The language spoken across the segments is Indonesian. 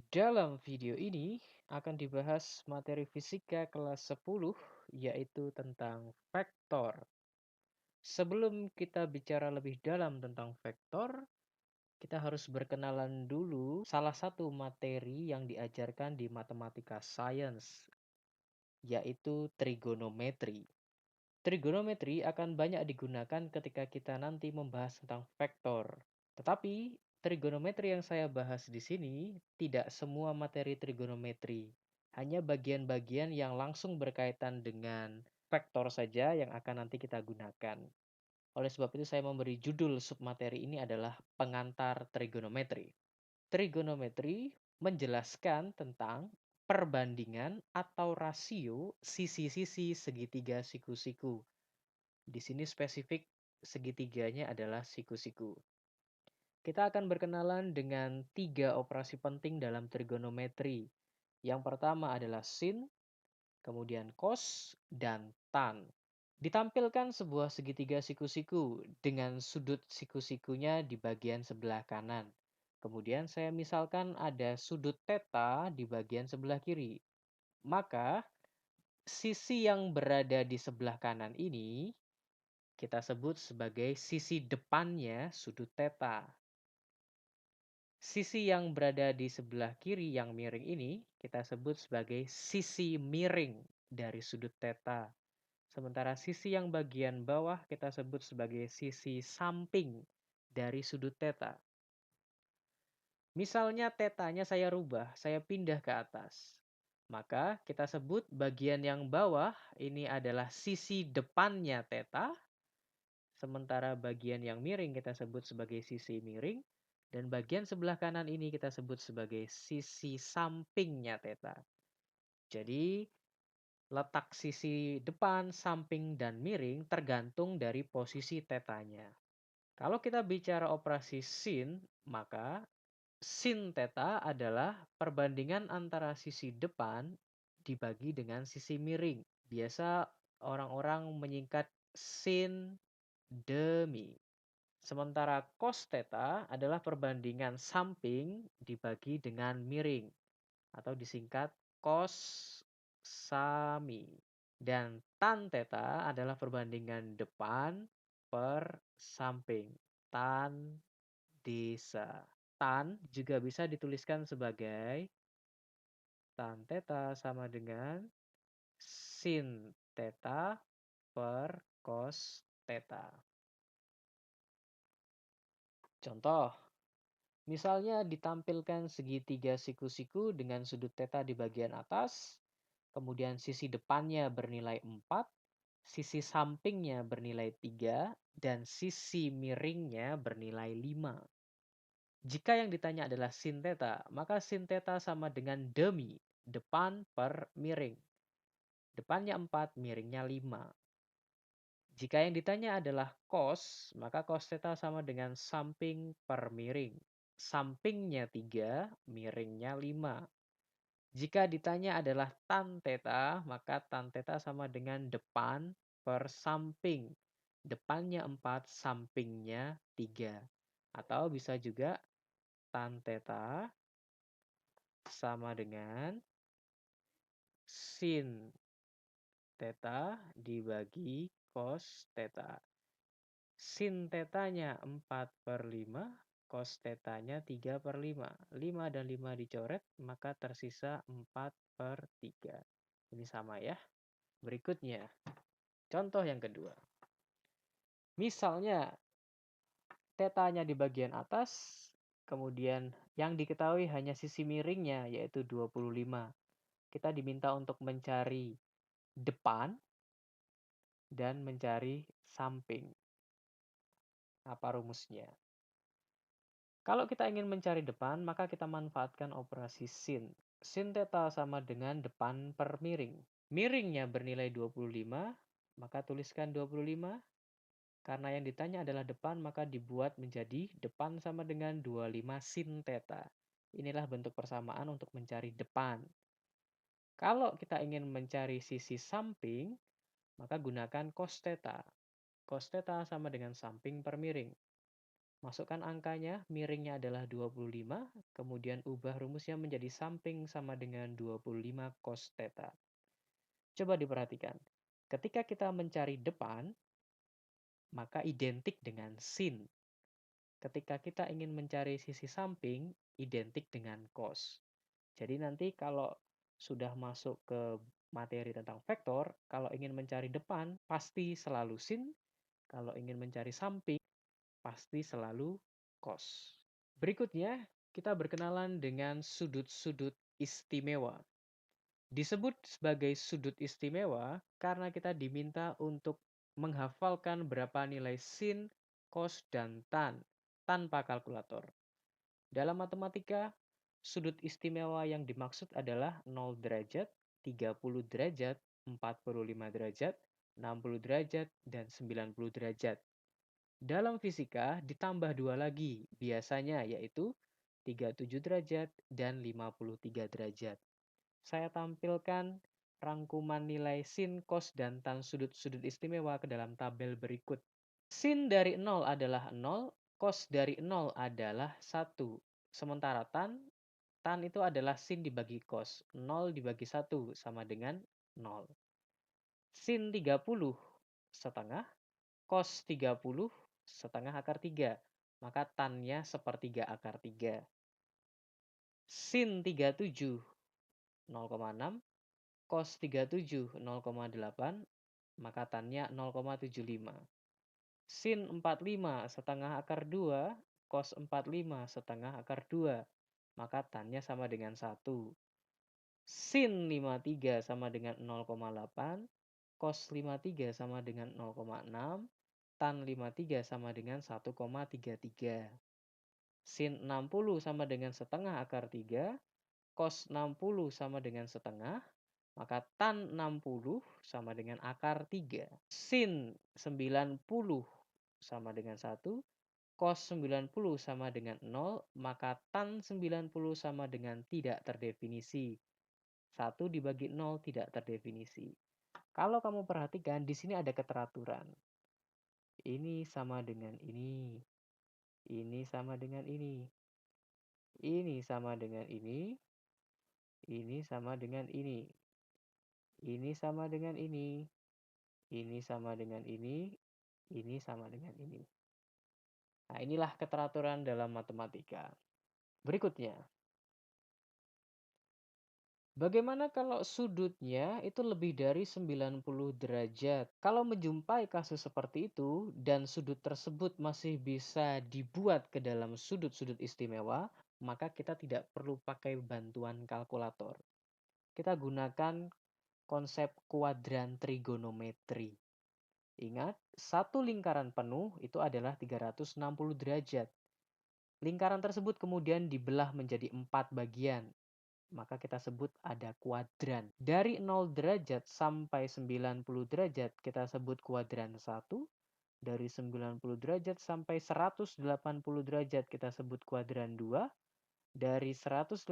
Dalam video ini akan dibahas materi fisika kelas 10 yaitu tentang vektor. Sebelum kita bicara lebih dalam tentang vektor, kita harus berkenalan dulu salah satu materi yang diajarkan di Matematika Science, yaitu trigonometri. Trigonometri akan banyak digunakan ketika kita nanti membahas tentang vektor. Tetapi trigonometri yang saya bahas di sini tidak semua materi trigonometri, hanya bagian-bagian yang langsung berkaitan dengan vektor saja yang akan nanti kita gunakan. Oleh sebab itu saya memberi judul submateri ini adalah pengantar trigonometri. Trigonometri menjelaskan tentang perbandingan atau rasio sisi-sisi segitiga siku-siku. Di sini spesifik segitiganya adalah siku-siku. Kita akan berkenalan dengan 3 operasi penting dalam trigonometri. Yang pertama adalah sin, kemudian cos, dan tan. Ditampilkan sebuah segitiga siku-siku dengan sudut siku-sikunya di bagian sebelah kanan. Kemudian saya misalkan ada sudut theta di bagian sebelah kiri. Maka sisi yang berada di sebelah kanan ini kita sebut sebagai sisi depannya sudut theta. Sisi yang berada di sebelah kiri yang miring ini kita sebut sebagai sisi miring dari sudut theta. Sementara sisi yang bagian bawah kita sebut sebagai sisi samping dari sudut theta. Misalnya tetanya saya rubah, saya pindah ke atas. Maka kita sebut bagian yang bawah ini adalah sisi depannya theta. Sementara bagian yang miring kita sebut sebagai sisi miring. Dan bagian sebelah kanan ini kita sebut sebagai sisi sampingnya theta. Jadi letak sisi depan, samping, dan miring tergantung dari posisi tetanya. Kalau kita bicara operasi sin, maka sin theta adalah perbandingan antara sisi depan dibagi dengan sisi miring. Biasa orang-orang menyingkat sin demi. Sementara cos theta adalah perbandingan samping dibagi dengan miring atau disingkat cos sami. Dan tan theta adalah perbandingan depan per samping. Tan desa. Tan juga bisa dituliskan sebagai tan theta sama dengan sin theta per cos theta. Contoh, misalnya ditampilkan segitiga siku-siku dengan sudut theta di bagian atas, kemudian sisi depannya bernilai 4, sisi sampingnya bernilai 3, dan sisi miringnya bernilai 5. Jika yang ditanya adalah sin theta, maka sin theta sama dengan demi, depan per miring. Depannya 4, miringnya 5. Jika yang ditanya adalah cos, maka cos theta sama dengan samping per miring. Sampingnya 3, miringnya 5. Jika ditanya adalah tan theta, maka tan theta sama dengan depan per samping. Depannya 4, sampingnya 3. Atau bisa juga tan theta sama dengan sin theta dibagi cos theta. Sin tetanya 4/5, cos tetanya 3/5. 5 dan 5 dicoret, maka tersisa 4/3. Ini sama ya. Berikutnya, contoh yang kedua. Misalnya, tetanya di bagian atas, kemudian yang diketahui hanya sisi miringnya, yaitu 25. Kita diminta untuk mencari depan dan mencari samping. Apa rumusnya? Kalau kita ingin mencari depan, maka kita manfaatkan operasi sin. Sin theta sama dengan depan per miring. Miringnya bernilai 25, maka tuliskan 25. Karena yang ditanya adalah depan, maka dibuat menjadi depan sama dengan 25 sin theta. Inilah bentuk persamaan untuk mencari depan. Kalau kita ingin mencari sisi samping, maka gunakan cos theta. Cos theta sama dengan samping per miring. Masukkan angkanya, miringnya adalah 25, kemudian ubah rumusnya menjadi samping sama dengan 25 cos theta. Coba diperhatikan. Ketika kita mencari depan, maka identik dengan sin. Ketika kita ingin mencari sisi samping, identik dengan cos. Jadi nanti kalau sudah masuk ke materi tentang vektor, kalau ingin mencari depan, pasti selalu sin. Kalau ingin mencari samping, pasti selalu cos. Berikutnya, kita berkenalan dengan sudut-sudut istimewa. Disebut sebagai sudut istimewa karena kita diminta untuk menghafalkan berapa nilai sin, cos, dan tan tanpa kalkulator. Dalam matematika, sudut istimewa yang dimaksud adalah 0 derajat, 30 derajat, 45 derajat, 60 derajat, dan 90 derajat. Dalam fisika ditambah dua lagi, biasanya yaitu 37 derajat dan 53 derajat. Saya tampilkan rangkuman nilai sin, cos, dan tan sudut-sudut istimewa ke dalam tabel berikut. Sin dari 0 adalah 0, cos dari 0 adalah 1. Sementara tan itu adalah sin dibagi cos. 0 dibagi 1 sama dengan 0. Sin 30 setengah, cos 30 setengah akar 3. Maka tannya sepertiga akar 3. Sin 37 0,6, cos 37 0,8, maka tannya 0,75. Sin 45 setengah akar 2, cos 45 setengah akar 2, maka tannya sama dengan 1. Sin 53 sama dengan 0,8, cos 53 sama dengan 0,6, tan 53 sama dengan 1,33. Sin 60 sama dengan setengah akar 3, cos 60 sama dengan setengah, maka tan 60 sama dengan akar 3. Sin 90 sama dengan 1, cos 90 sama dengan 0, maka tan 90 sama dengan tidak terdefinisi. 1 dibagi 0 tidak terdefinisi. Kalau kamu perhatikan, di sini ada keteraturan. Ini sama dengan ini. Ini sama dengan ini. Ini sama dengan ini. Ini sama dengan ini. Ini sama dengan ini. Ini sama dengan ini. Ini sama dengan ini. Nah, inilah keteraturan dalam matematika. Berikutnya, bagaimana kalau sudutnya itu lebih dari 90 derajat? Kalau menjumpai kasus seperti itu dan sudut tersebut masih bisa dibuat ke dalam sudut-sudut istimewa, maka kita tidak perlu pakai bantuan kalkulator. Kita gunakan konsep kuadran trigonometri. Ingat, satu lingkaran penuh itu adalah 360 derajat. Lingkaran tersebut kemudian dibelah menjadi 4 bagian. Maka kita sebut ada kuadran. Dari 0 derajat sampai 90 derajat kita sebut kuadran 1. Dari 90 derajat sampai 180 derajat kita sebut kuadran 2. Dari 180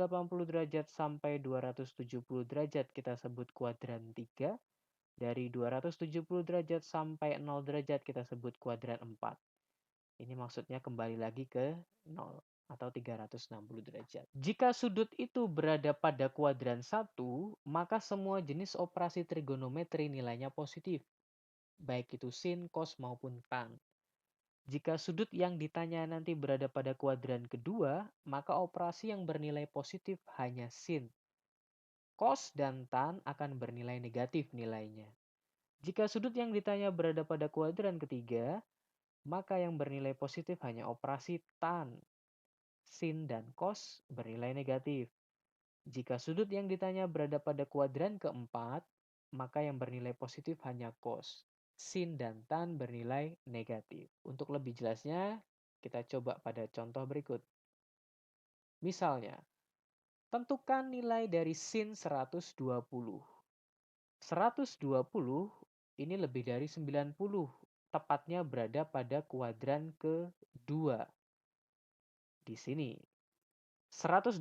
derajat sampai 270 derajat kita sebut kuadran 3. Dari 270 derajat sampai 0 derajat kita sebut kuadran 4. Ini maksudnya kembali lagi ke 0 atau 360 derajat. Jika sudut itu berada pada kuadran 1, maka semua jenis operasi trigonometri nilainya positif. Baik itu sin, cos, maupun tan. Jika sudut yang ditanya nanti berada pada kuadran kedua, maka operasi yang bernilai positif hanya sin. Cos dan tan akan bernilai negatif nilainya. Jika sudut yang ditanya berada pada kuadran ketiga, maka yang bernilai positif hanya operasi tan. Sin dan cos bernilai negatif. Jika sudut yang ditanya berada pada kuadran keempat, maka yang bernilai positif hanya cos. Sin dan tan bernilai negatif. Untuk lebih jelasnya, kita coba pada contoh berikut. Misalnya, tentukan nilai dari sin 120. 120 ini lebih dari 90, tepatnya berada pada kuadran kedua. Di sini 120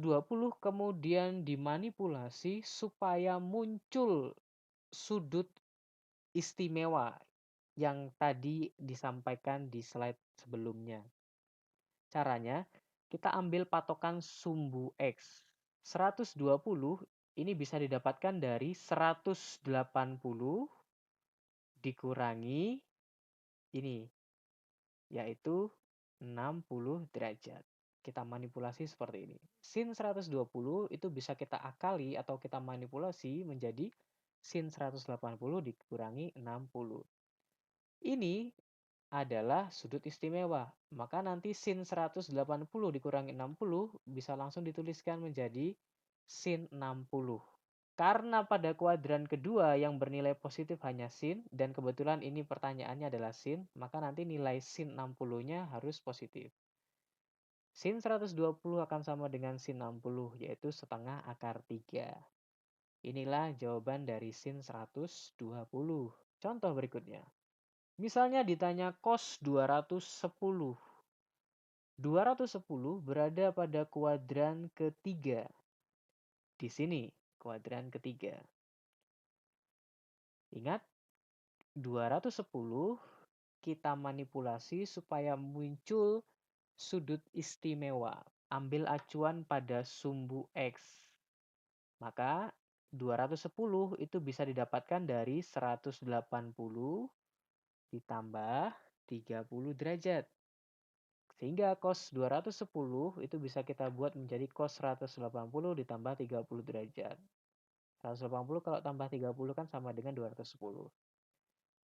kemudian dimanipulasi supaya muncul sudut istimewa yang tadi disampaikan di slide sebelumnya. Caranya, kita ambil patokan sumbu X. 120 ini bisa didapatkan dari 180 dikurangi ini, yaitu 60 derajat. Kita manipulasi seperti ini. Sin 120 itu bisa kita akali atau kita manipulasi menjadi sin 180 dikurangi 60. Ini adalah sudut istimewa. Maka nanti sin 180 dikurangi 60 bisa langsung dituliskan menjadi sin 60. Karena pada kuadran kedua yang bernilai positif hanya sin, dan kebetulan ini pertanyaannya adalah sin, maka nanti nilai sin 60-nya harus positif. Sin 120 akan sama dengan sin 60, yaitu setengah akar 3. Inilah jawaban dari sin 120. Contoh berikutnya. Misalnya ditanya cos 210. 210 berada pada kuadran ketiga. Di sini, kuadran ketiga. Ingat, 210 kita manipulasi supaya muncul sudut istimewa. Ambil acuan pada sumbu X. Maka 210 itu bisa didapatkan dari 180 ditambah 30 derajat. Sehingga cos 210 itu bisa kita buat menjadi cos 180 ditambah 30 derajat. 180 kalau tambah 30 kan sama dengan 210.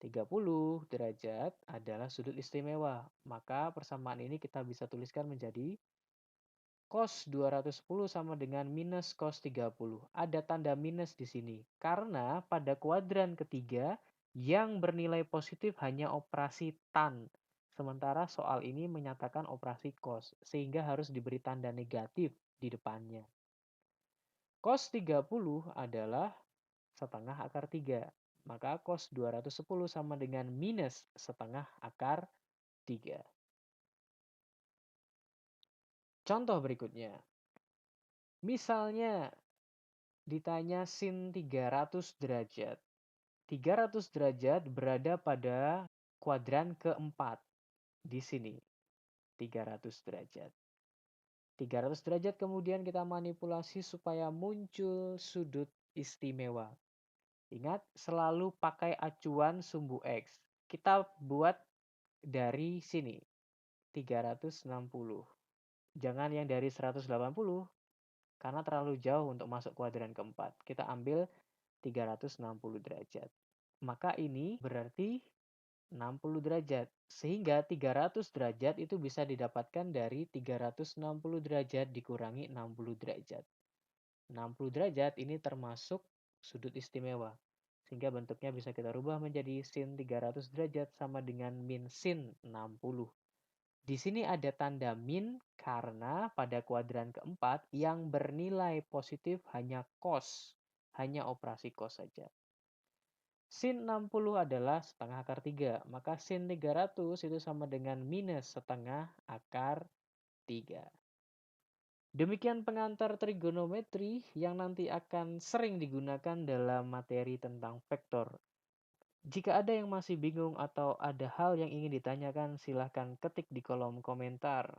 30 derajat adalah sudut istimewa. Maka persamaan ini kita bisa tuliskan menjadi cos 210 sama dengan minus cos 30. Ada tanda minus di sini. Karena pada kuadran ketiga yang bernilai positif hanya operasi tan. Sementara soal ini menyatakan operasi cos. Sehingga harus diberi tanda negatif di depannya. Cos 30 adalah setengah akar 3. Maka cos 210 sama dengan minus setengah akar 3. Contoh berikutnya. Misalnya ditanya sin 300 derajat. 300 derajat berada pada kuadran keempat. Di sini, 300 derajat. 300 derajat kemudian kita manipulasi supaya muncul sudut istimewa. Ingat, selalu pakai acuan sumbu X. Kita buat dari sini, 360. Jangan yang dari 180, karena terlalu jauh untuk masuk kuadran keempat. Kita ambil 360 derajat. Maka ini berarti 60 derajat. Sehingga 300 derajat itu bisa didapatkan dari 360 derajat dikurangi 60 derajat. 60 derajat ini termasuk sudut istimewa. Sehingga bentuknya bisa kita rubah menjadi sin 300 derajat sama dengan min sin 60. Di sini ada tanda min karena pada kuadran keempat yang bernilai positif hanya cos. Hanya operasi cos saja. Sin 60 adalah setengah akar 3. Maka sin 300 itu sama dengan minus setengah akar 3. Demikian pengantar trigonometri yang nanti akan sering digunakan dalam materi tentang vektor. Jika ada yang masih bingung atau ada hal yang ingin ditanyakan, silahkan ketik di kolom komentar.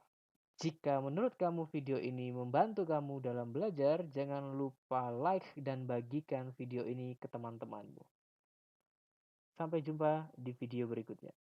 Jika menurut kamu video ini membantu kamu dalam belajar, jangan lupa like dan bagikan video ini ke teman-temanmu. Sampai jumpa di video berikutnya.